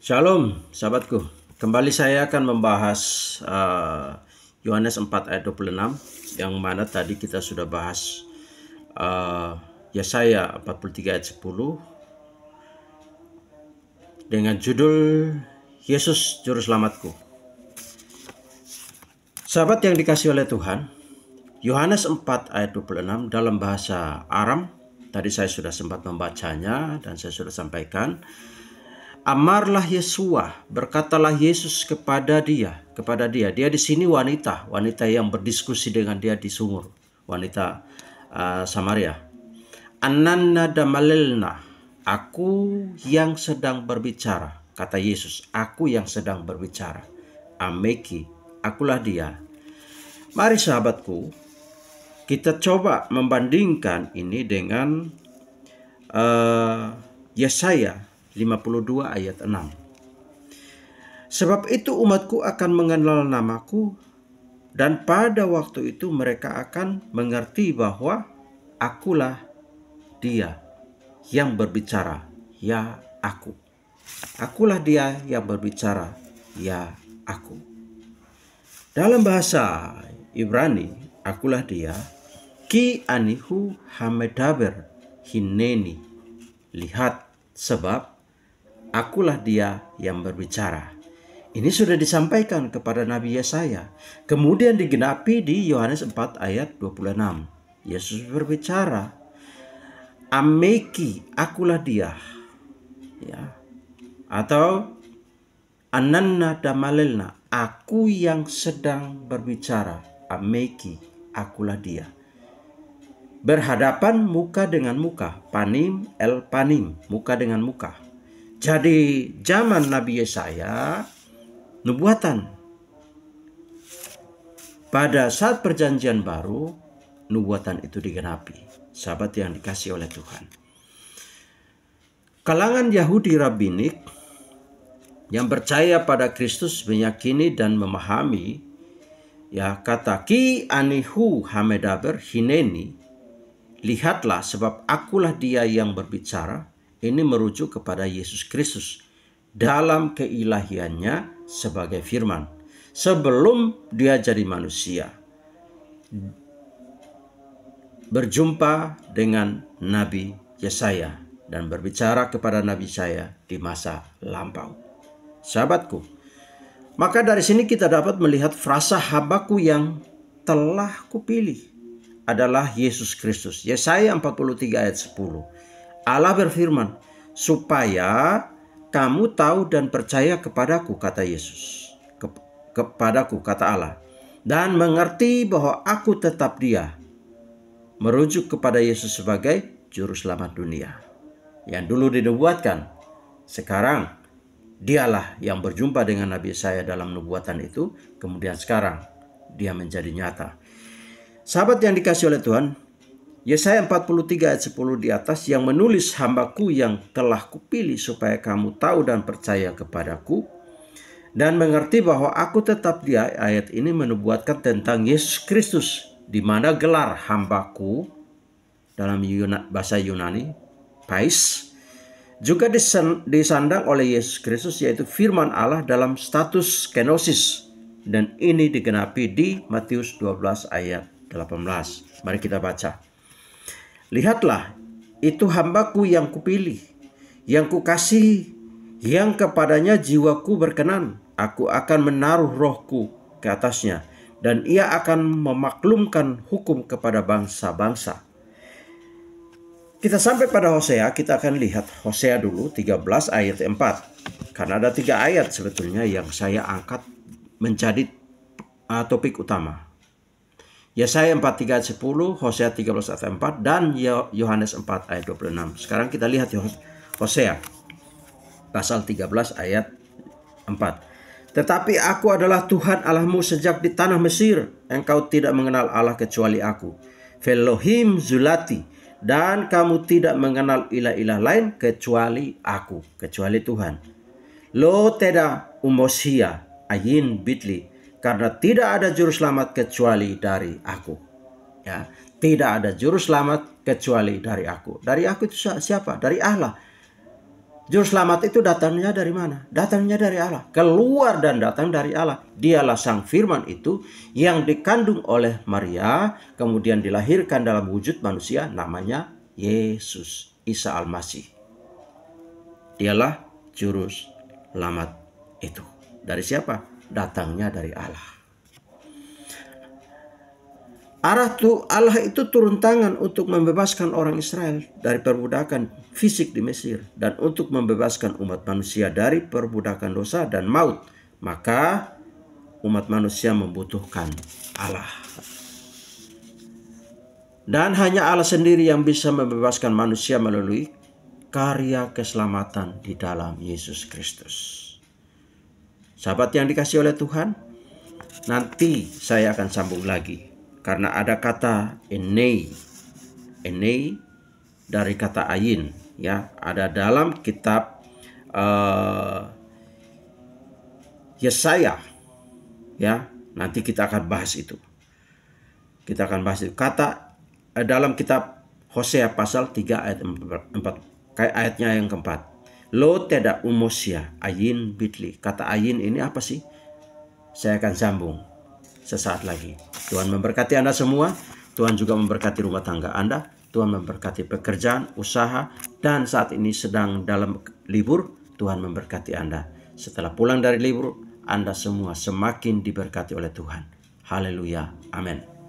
Shalom, sahabatku. Kembali saya akan membahas Yohanes 4 ayat 26, yang mana tadi kita sudah bahas Yesaya 43 ayat 10 dengan judul Yesus Juru Selamatku. Sahabat yang dikasihi oleh Tuhan, Yohanes 4 ayat 26 dalam bahasa Aram, tadi saya sudah sempat membacanya dan saya sudah sampaikan. Amarlah Yesua, berkatalah Yesus kepada dia. Dia di sini wanita yang berdiskusi dengan dia di sumur, wanita Samaria. Ananna damalelna, aku yang sedang berbicara, kata Yesus, aku yang sedang berbicara. Ameki, akulah dia. Mari sahabatku, kita coba membandingkan ini dengan Yesaya 52 ayat 6. Sebab itu umatku akan mengenal namaku, dan pada waktu itu mereka akan mengerti bahwa akulah dia yang berbicara, ya aku. Akulah dia yang berbicara, ya aku. Dalam bahasa Ibrani, akulah dia, ki anihu hamedaber hineni. Lihat, sebab akulah dia yang berbicara. Ini sudah disampaikan kepada Nabi Yesaya. Kemudian digenapi di Yohanes 4 ayat 26. Yesus berbicara, Ameki, akulah dia. Ya. Atau Ananna damalelna, aku yang sedang berbicara. Ameki, akulah dia. Berhadapan muka dengan muka, panim el panim, muka dengan muka. Jadi zaman Nabi Yesaya, nubuatan. Pada saat perjanjian baru, nubuatan itu digenapi. Sahabat yang dikasihi oleh Tuhan. Kalangan Yahudi Rabbinik yang percaya pada Kristus meyakini dan memahami kata ki anihu hamedaber hineni. Lihatlah, sebab akulah dia yang berbicara. Ini merujuk kepada Yesus Kristus dalam keilahiannya sebagai firman. Sebelum dia jadi manusia, berjumpa dengan Nabi Yesaya dan berbicara kepada Nabi Yesaya di masa lampau. Sahabatku, maka dari sini kita dapat melihat frasa hambaku yang telah kupilih adalah Yesus Kristus. Yesaya 43 ayat 10. Allah berfirman, supaya kamu tahu dan percaya kepadaku, kata Yesus. Kepadaku, kata Allah. Dan mengerti bahwa aku tetap dia. Merujuk kepada Yesus sebagai Juru Selamat dunia. Yang dulu dinubuatkan, sekarang dialah yang berjumpa dengan Nabi Yesaya dalam nubuatan itu. Kemudian sekarang dia menjadi nyata. Sahabat yang dikasihi oleh Tuhan, Yesaya 43 ayat 10 di atas yang menulis, hambaku yang telah kupilih supaya kamu tahu dan percaya kepadaku dan mengerti bahwa aku tetap dia. Ayat ini menubuatkan tentang Yesus Kristus, di mana gelar hambaku dalam bahasa Yunani, pais, juga disandang oleh Yesus Kristus, yaitu firman Allah dalam status kenosis. Dan ini digenapi di Matius 12 ayat 18. Mari kita baca. Lihatlah, itu hambaku yang kupilih, yang kukasihi, yang kepadanya jiwaku berkenan. Aku akan menaruh rohku ke atasnya, dan ia akan memaklumkan hukum kepada bangsa-bangsa. Kita sampai pada Hosea, kita akan lihat Hosea dulu 13 ayat 4. Karena ada 3 ayat sebetulnya yang saya angkat menjadi topik utama. Yesaya 43 ayat 10, Hosea 13 ayat 4, dan Yohanes 4 ayat 26. Sekarang kita lihat Hosea pasal 13 ayat 4. Tetapi aku adalah Tuhan Allahmu sejak di tanah Mesir. Engkau tidak mengenal Allah kecuali aku. Velohim zulati. Dan kamu tidak mengenal ilah-ilah lain kecuali aku, kecuali Tuhan. Lo teda umosia ayin bitli. Karena tidak ada juru selamat kecuali dari aku. Ya, tidak ada juru selamat kecuali dari aku. Dari aku itu siapa? Dari Allah. Juru selamat itu datangnya dari mana? Datangnya dari Allah. Keluar dan datang dari Allah. Dialah sang firman itu yang dikandung oleh Maria, kemudian dilahirkan dalam wujud manusia, namanya Yesus, Isa Al-Masih. Dialah juru selamat itu. Dari siapa? Datangnya dari Allah. Allah itu turun tangan untuk membebaskan orang Israel dari perbudakan fisik di Mesir dan untuk membebaskan umat manusia dari perbudakan dosa dan maut. Maka umat manusia membutuhkan Allah. Dan hanya Allah sendiri yang bisa membebaskan manusia melalui karya keselamatan di dalam Yesus Kristus. Sahabat yang dikasihi oleh Tuhan, nanti saya akan sambung lagi. Karena ada kata enei dari kata ayin, ya, ada dalam kitab Yesaya, ya. Nanti kita akan bahas itu. Kata dalam kitab Hosea pasal 3 ayat 4, kayak ayatnya yang keempat. Lo teda umosia ayin bitli. Kata ayin ini apa sih? Saya akan sambung sesaat lagi. Tuhan memberkati Anda semua. Tuhan juga memberkati rumah tangga Anda. Tuhan memberkati pekerjaan, usaha, dan saat ini sedang dalam libur. Tuhan memberkati Anda. Setelah pulang dari libur, Anda semua semakin diberkati oleh Tuhan. Haleluya. Amin.